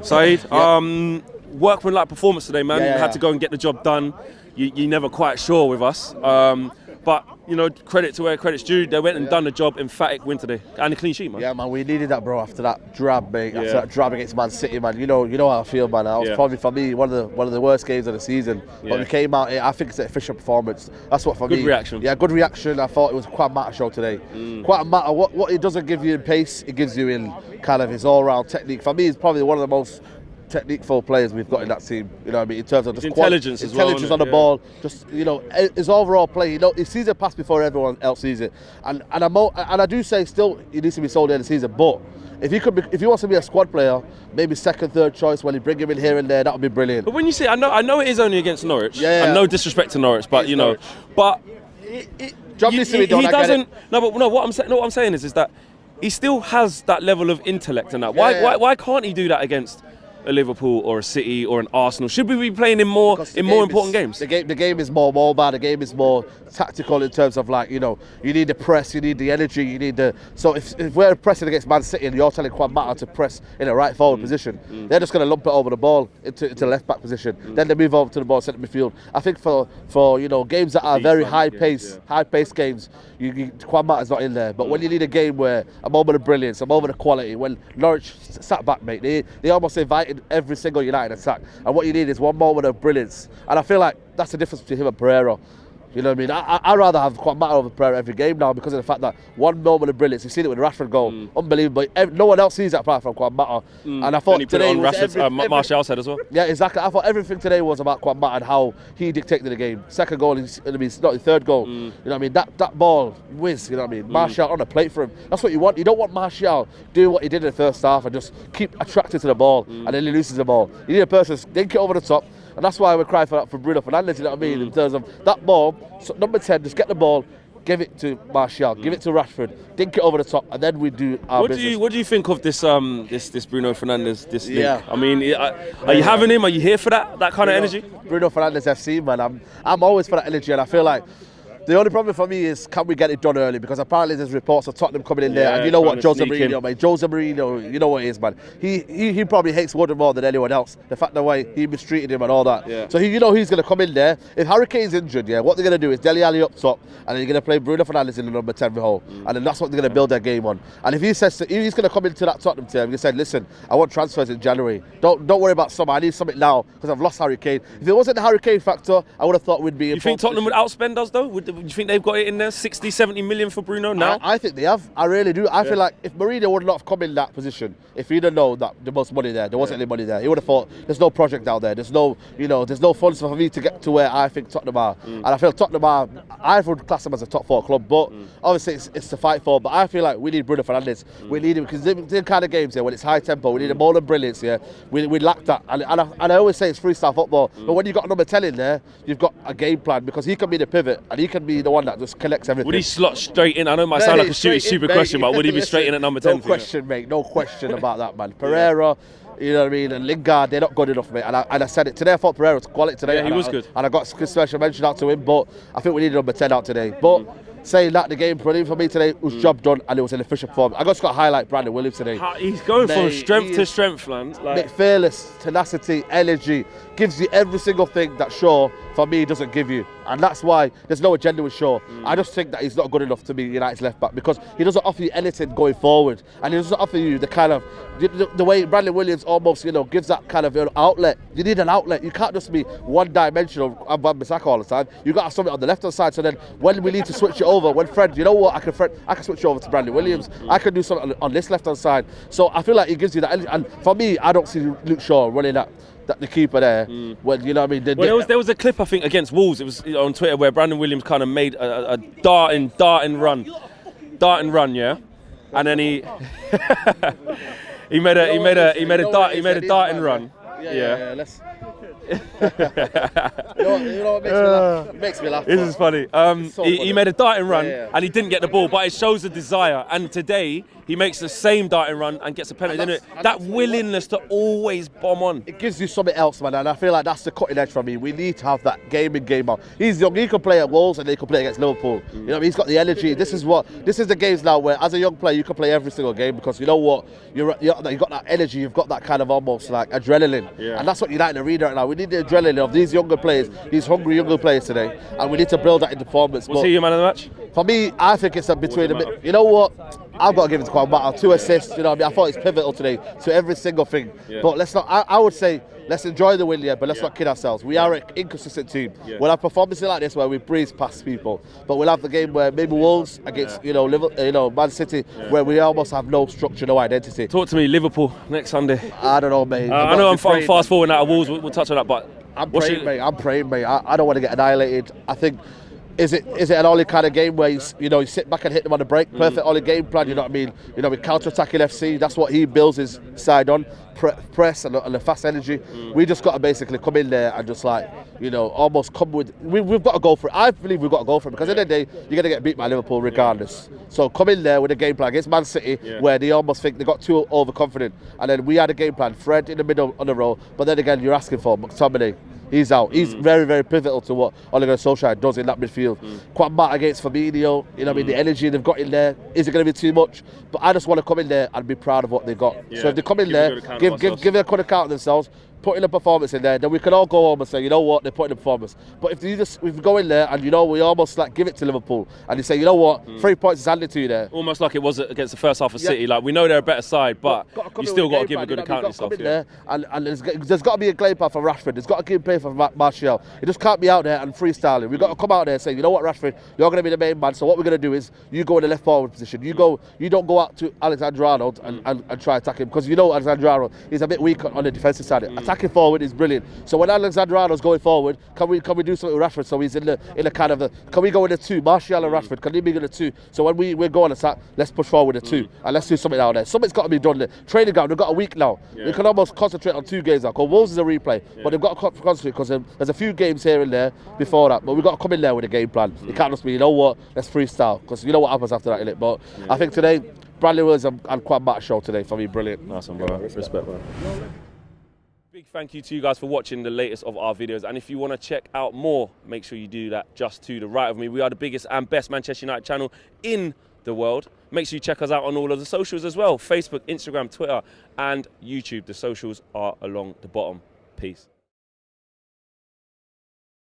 Saeed, workman-like performance today, man. Yeah. Had to go and get the job done. You're never quite sure with us. But, you know, credit to where credit's due. They went and done the job. Emphatic win today. And a clean sheet, man. Yeah, man, we needed that, bro, after that drab, mate. Yeah. After that drab against Man City, man. You know how I feel, man. That was probably, for me, one of the worst games of the season. But we came out here, I think it's an efficient performance. That's what, for me. Good reaction. Yeah, good reaction. I thought it was a Juan Mata show today. Juan Mata, what it doesn't give you in pace, it gives you in kind of his all-round technique. For me, he's probably one of the most techniqueful players we've got in that team, you know what I mean, in terms of just intelligence as well, on the ball, just, you know, his overall play, you know, he sees it pass before everyone else sees it, and I do say still he needs to be sold in the season, but if he wants to be a squad player, maybe second, third choice, when he bring him in here and there, that would be brilliant. But when you say, I know it is only against Norwich, and no disrespect to Norwich, but, you know, but job needs to be done. He doesn't. What I'm saying is that he still has that level of intellect and that. Why can't he do that against a Liverpool or a City or an Arsenal? Should we be playing in more important games? The game is more mobile. The game is more tactical in terms of, like, you know, you need the press, you need the energy, you need the. So if we're pressing against Man City and you're telling Juan Mata to press in a right forward position, they're just going to lump it over the ball into left back position. Then they move over to the ball centre midfield. I think for you know, games that are very high paced games, Juan Mata's not in there. But when you need a game where a moment of brilliance, a moment of quality, when Norwich sat back, mate, they almost invited every single United attack, and what you need is one moment of brilliance, and I feel like that's the difference between him and Pereira. You know what I mean? I'd rather have Juan Mata over Pereira every game now, because of the fact that one moment of brilliance. You've seen it with the Rashford goal, unbelievable. No one else sees that apart from Juan Mata. And I thought today was Martial's head as well. Yeah, exactly. I thought everything today was about Juan Mata and how he dictated the game. Second goal, not the third goal. You know what I mean? That ball whiz. You know what I mean? Martial on a plate for him. That's what you want. You don't want Martial doing what he did in the first half and just keep attracted to the ball and then he loses the ball. You need a person to dink it over the top. And that's why we're crying for Bruno Fernandes, you know what I mean? In terms of that ball, so number 10, just get the ball, give it to Martial, give it to Rashford, dink it over the top, and then we do our business. What do you think of this this Bruno Fernandes, this link? I mean, are you having him? Are you here for that kind of energy? Bruno Fernandes FC, man. I'm always for that energy, and I feel like the only problem for me is, can we get it done early? Because apparently there's reports of Tottenham coming in there, and you know what Jose Mourinho, mate. Jose Mourinho, you know what it is, man. He probably hates Woodward more than anyone else. The fact the way he mistreated him and all that. Yeah. So you know he's going to come in there. If Harry Kane's injured, what they're going to do is Dele Alli up top, and then you're going to play Bruno Fernandes in the number 10 role, and then that's what they're going to build their game on. And if he says if he's going to come into that Tottenham team, he said, listen, I want transfers in January. Don't worry about summer. I need something now because I've lost Harry Kane. If it wasn't the Harry Kane factor, I would have thought we'd be. You think Tottenham would outspend us though? Do you think they've got it in there, 60, 70 million for Bruno now? I think they have. I really do. I feel like if Mourinho would not have come in that position, if he'd have known that there was money there wasn't any money there, he would have thought there's no project out there. There's no funds for me to get to where I think Tottenham are. And I feel Tottenham are. I would class them as a top 4 club, but obviously it's to fight for. But I feel like we need Bruno Fernandes. We need him because the kind of games when it's high tempo, we need a more and brilliance. We lack that. And I always say it's freestyle football, but when you've got a number 10 in there, you've got a game plan, because he can be the pivot and he can be the one that just collects everything. Would he slot straight in? I know it might sound like a stupid question, but would he be straight in at number 10? No question, mate. No question about that, man. Pereira, you know what I mean, and Lingard, they're not good enough, mate. And I said it today. I thought Pereira was quality today. Yeah, he was good. And I got special mention out to him, but I think we needed number 10 out today. But saying that, the game for me today was job done, and it was an efficient performance. I just got to highlight Brandon Williams today. He's going from strength to strength, man. Fearless, tenacity, energy, gives you every single thing that Shaw, for me, doesn't give you. And that's why there's no agenda with Shaw. I just think that he's not good enough to be United's left back, because he doesn't offer you anything going forward, and he doesn't offer you the kind of the way Brandon Williams almost gives that kind of outlet. You need an outlet. You can't just be one-dimensional and Wan-Bissaka all the time. You got to have something on the left hand side. So then when we need to switch it over, when Fred, you know what, I can switch over to Brandon Williams. I can do something on this left hand side. So I feel like he gives you that energy. And for me, I don't see Luke Shaw running that the keeper there. When, you know what I mean? There was a clip, I think, against Wolves. It was on Twitter where Brandon Williams kind of made a darting run, yeah, and then he he made a darting run, yeah. You know what makes me laugh? It makes me laugh. This is funny. He made a darting run and he didn't get the ball, but it shows the desire. And today he makes the same darting run and gets a penalty. That willingness to always bomb on. It gives you something else, man, and I feel like that's the cutting edge for me. We need to have that game in, game out. He's young. He can play at Wolves and he can play against Liverpool. You know, he's got the energy. This is the games now where, as a young player, you can play every single game because you know what, you've got that energy. You've got that kind of almost like adrenaline, and that's what you like in the arena right now. We need the adrenaline of these younger players, these hungry younger players today, and we need to build that into performance. Was he your man of the match? For me, I think it's between the. You know what? I've got to give it to Juan Mata. 2 assists. You know what I mean? I thought it's pivotal today to every single thing. But let's not. I would say let's enjoy the win, but let's not kid ourselves. We are an inconsistent team. We'll have performances like this where we breeze past people, but we'll have the game where maybe Wolves against Liverpool, Man City, where we almost have no structure, no identity. Talk to me, Liverpool next Sunday. I don't know, mate. I know I'm fast forwarding out of Wolves. We'll touch on that, but I'm praying, mate. I don't want to get annihilated. I think. Is it an Ollie kind of game where you sit back and hit them on the break? Perfect Ollie game plan, you know what I mean? You know, with counter-attacking FC, that's what he builds his side on. Press and the fast energy. We just got to basically come in there and just almost come with. We've got to go for it. I believe we've got to go for it because at the end of the day, you're going to get beat by Liverpool regardless. So come in there with a game plan against Man City where they almost think they got too overconfident. And then we had a game plan. Fred in the middle on the row. But then again, you're asking for McTominay. He's out. He's very, very pivotal to what Ole Gunnar Solskjaer does in that midfield. Juan Mata against Fabinho, the energy they've got in there, is it going to be too much? But I just want to come in there and be proud of what they've got. So if they come in there, give it a good account of themselves, put in a performance in there, then we can all go home and say, you know what, they're putting in a performance. But if we go in there and we almost like give it to Liverpool and they say, you know what, 3 points is handed to you there. Almost like it was against the first half of City. Like we know they're a better side, but you still got to give a good account of yourself. And there's got to be a game plan for Rashford. There's got to be a play for Martial. It just can't be out there and freestyling. We've got to come out there and say, you know what, Rashford, you're going to be the main man. So what we're going to do is you go in the left forward position. You don't go out to Alexander-Arnold and try to attack him because Alexander-Arnold is a bit weak on the defensive side. Attacking forward is brilliant. So when Alexander-Arnold's going forward, can we do something with Rashford so he's in a kind of can we go in a 2? Martial and Rashford, can he be in a 2? So when we're going attack, let's push forward a 2 and let's do something out there. Something's got to be done there. Training ground, we've got a week now. We can almost concentrate on 2 games now because Wolves is a replay, but they've got to concentrate because there's a few games here and there before that, but we've got to come in there with a game plan. It can't just be, you know what, let's freestyle because you know what happens after that, innit? But I think today, Bradley Williams and Juan Mata Show today for me, brilliant. Nice one, bro. Respect, bro. Big thank you to you guys for watching the latest of our videos, and if you want to check out more, make sure you do that just to the right of me. We are the biggest and best Manchester United channel in the world. Make sure you check us out on all of the socials as well: Facebook, Instagram, Twitter and YouTube. The socials are along the bottom. Peace.